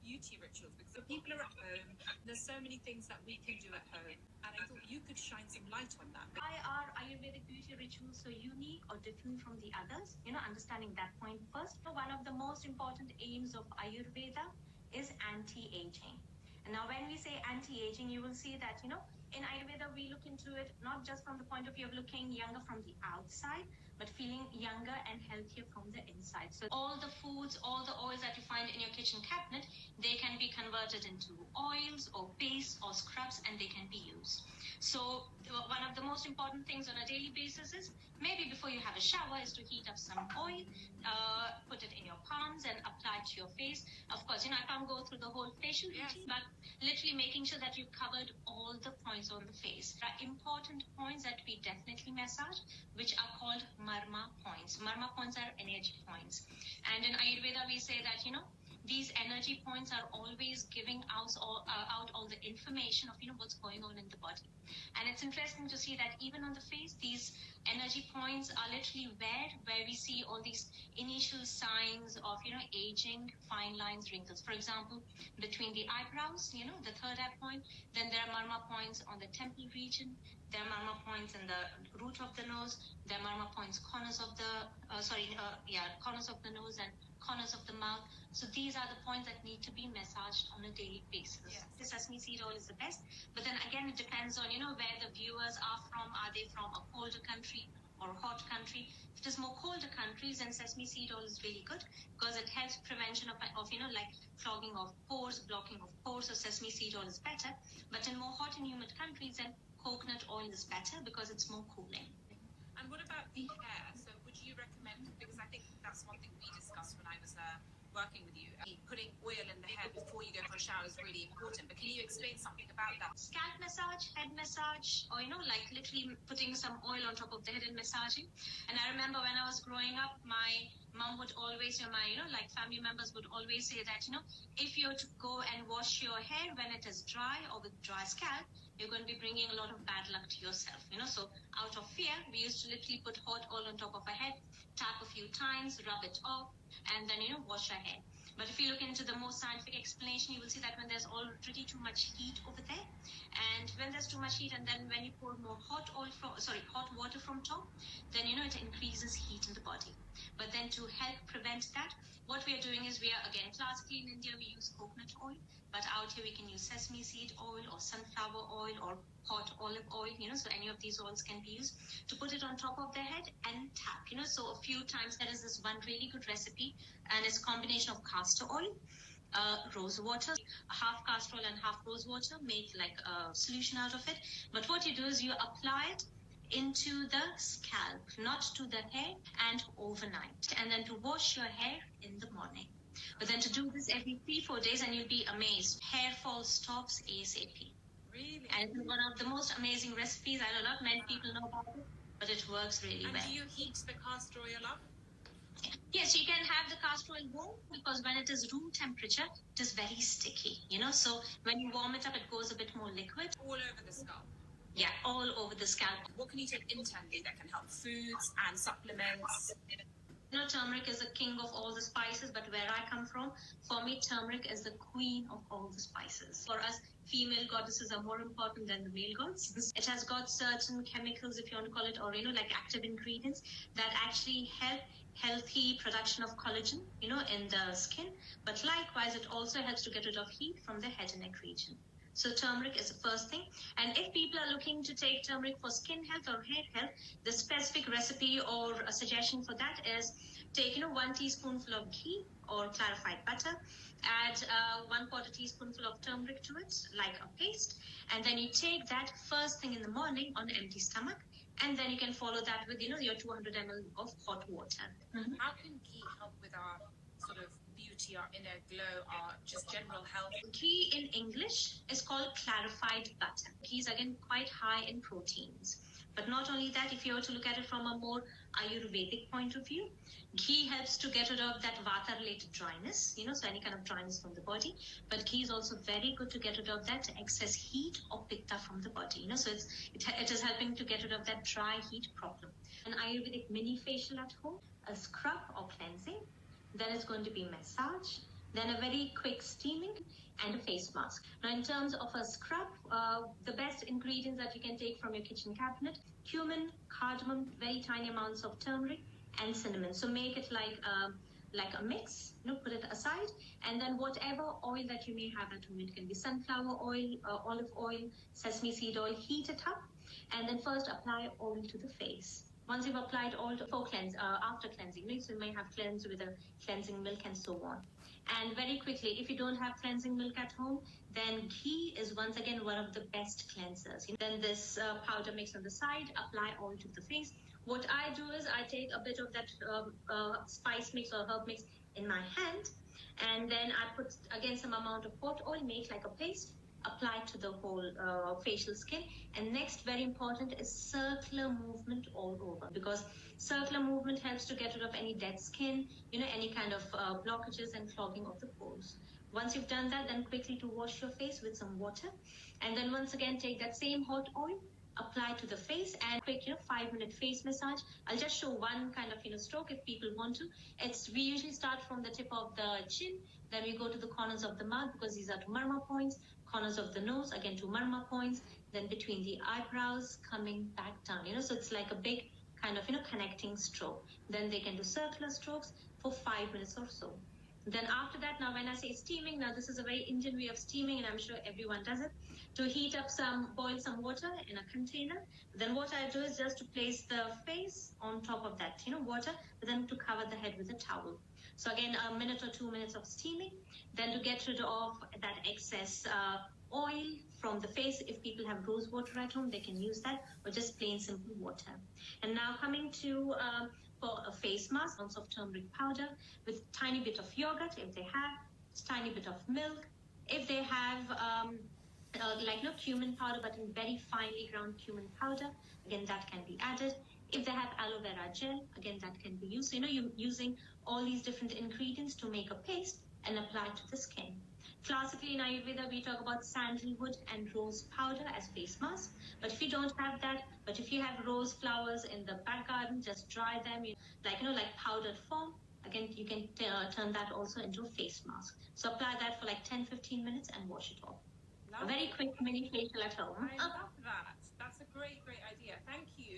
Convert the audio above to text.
beauty rituals, because people are at home. There's so many things that we can do at home, and I thought you could shine some light on that. Why are Ayurvedic beauty rituals so unique or different from the others? Understanding that point first. One of the most important aims of Ayurveda is anti-aging. And now when we say anti-aging, you will see that, in Ayurveda, we look into it not just from the point of view of looking younger from the outside, but feeling younger and healthier from the inside. So all the foods, all the oils that you find in your kitchen cabinet, they can be converted into oils or pastes or scrubs, and they can be used. So one of the most important things on a daily basis is maybe before you have a shower is to heat up some oil, put it in your palms and apply it to your face. Of course, I can't go through the whole facial routine, but literally making sure that you've covered all the points on the face. There are important points that we definitely massage, which are called marma points. Marma points are energy points. And in Ayurveda, we say that, these energy points are always giving out all the information of, what's going on in the body. And it's interesting to see that even on the face, these energy points are literally where we see all these initial signs of, aging, fine lines, wrinkles. For example, between the eyebrows, the third eye point, then there are marma points on the temple region, there are marma points in the root of the nose, there are marma points corners of the nose and corners of the mouth. So these are the points that need to be massaged on a daily basis. Yes. The sesame seed oil is the best, but then again, it depends on, where the viewers are from. Are they from a colder country or a hot country? If it is more colder countries, then sesame seed oil is really good because it helps prevention of like clogging of pores, blocking of pores. So sesame seed oil is better. But in more hot and humid countries, then coconut oil is better because it's more cooling. And what about the hair? So would you recommend, because I think that's one thing we discussed when I was working with you, putting oil in the hair before you go for a shower is really important. But can you explain something about that? Scalp massage, head massage, or, like literally putting some oil on top of the head and massaging. And I remember when I was growing up, my mom would always, like family members would always say that, if you're to go and wash your hair when it is dry or with dry scalp, you're going to be bringing a lot of bad luck to yourself, So out of fear, we used to literally put hot oil on top of our head, tap a few times, rub it off, and then, wash our hair. But if you look into the more scientific explanation, you will see that when there's already too much heat over there, and when there's too much heat, and then when you pour more hot water from top, then, it increases heat in the body. But then to help prevent that, what we are doing is classically in India, we use coconut oil, but out here we can use sesame seed oil or sunflower oil or hot olive oil, so any of these oils can be used to put it on top of the head and tap, so a few times. There is this one really good recipe, and it's a combination of castor oil, rose water, half castor oil and half rose water, make like a solution out of it. But what you do is you apply it into the scalp, not to the hair, and overnight, and then to wash your hair in the morning. But then to do this every 3-4 days, and you'll be amazed. Hair fall stops ASAP. Really? And it's one of the most amazing recipes. I know not many people know about it, but it works really well. And do you heat the castor oil up? Yes, you can have the castor oil warm, because when it is room temperature, it is very sticky, So when you warm it up, it goes a bit more liquid. All over the scalp? Yeah, all over the scalp. What can you take internally that can help? Foods and supplements? Turmeric is the king of all the spices, but where I come from, for me, turmeric is the queen of all the spices. For us, female goddesses are more important than the male gods. It has got certain chemicals, if you want to call it, or, like active ingredients that actually help healthy production of collagen, in the skin. But likewise, it also helps to get rid of heat from the head and neck region. So turmeric is the first thing. And if people are looking to take turmeric for skin health or hair health, the specific recipe or a suggestion for that is take, 1 teaspoonful of ghee or clarified butter, add 1/4 teaspoonful of turmeric to it, like a paste, and then you take that first thing in the morning on an empty stomach, and then you can follow that with, your 200 ml of hot water. Mm-hmm. How can ghee help with our sort of beauty, our inner glow, our just general health? Ghee in English is called clarified butter. Ghee is again quite high in proteins. But not only that, if you were to look at it from a more Ayurvedic point of view, ghee helps to get rid of that vata-related dryness, so any kind of dryness from the body. But ghee is also very good to get rid of that excess heat or pitta from the body, so it is helping to get rid of that dry heat problem. An Ayurvedic mini facial at home, a scrub or cleansing, then it's going to be massage, then a very quick steaming, and a face mask. Now, in terms of a scrub, the best ingredients that you can take from your kitchen cabinet: cumin, cardamom, very tiny amounts of turmeric, and cinnamon. So make it like a mix, put it aside, and then whatever oil that you may have at home, it can be sunflower oil, olive oil, sesame seed oil, heat it up, and then first apply oil to the face. Once you've applied oil after cleansing, so you may have cleansed with a cleansing milk and so on. And very quickly, if you don't have cleansing milk at home, then ghee is once again one of the best cleansers. Then this powder mix on the side, apply oil to the face. What I do is I take a bit of that spice mix or herb mix in my hand, and then I put again some amount of hot oil, make like a paste, apply to the whole facial skin. And next, very important, is circular movement all over, because circular movement helps to get rid of any dead skin, any kind of blockages and clogging of the pores. Once you've done that, then quickly to wash your face with some water, and then once again take that same hot oil, apply to the face, and quick 5-minute face massage. I'll just show one kind of stroke if people want to. We usually start from the tip of the chin, then we go to the corners of the mouth, because these are two marma points, corners of the nose, again two marma points, then between the eyebrows, coming back down, so it's like a big kind of connecting stroke. Then they can do circular strokes for 5 minutes or so. Then after that, now when I say steaming, now this is a very Indian way of steaming, and I'm sure everyone does it. To heat up boil some water in a container. Then what I do is just to place the face on top of that, water, but then to cover the head with a towel. So again, a minute or 2 minutes of steaming. Then to get rid of that excess oil from the face, if people have rose water at home, they can use that, or just plain simple water. And now coming to for a face mask, ounce of turmeric powder with tiny bit of yogurt if they have, tiny bit of milk. If they have cumin powder, but in very finely ground cumin powder, again that can be added. If they have aloe vera gel, again that can be used. So you're using all these different ingredients to make a paste and apply to the skin. Classically in Ayurveda, we talk about sandalwood and rose powder as face mask. But if you don't have that, but if you have rose flowers in the back garden, just dry them, like powdered form. Again, you can turn that also into a face mask. So apply that for like 10-15 minutes and wash it off. A very quick mini facial at home. I love that. That's a great idea. Thank you.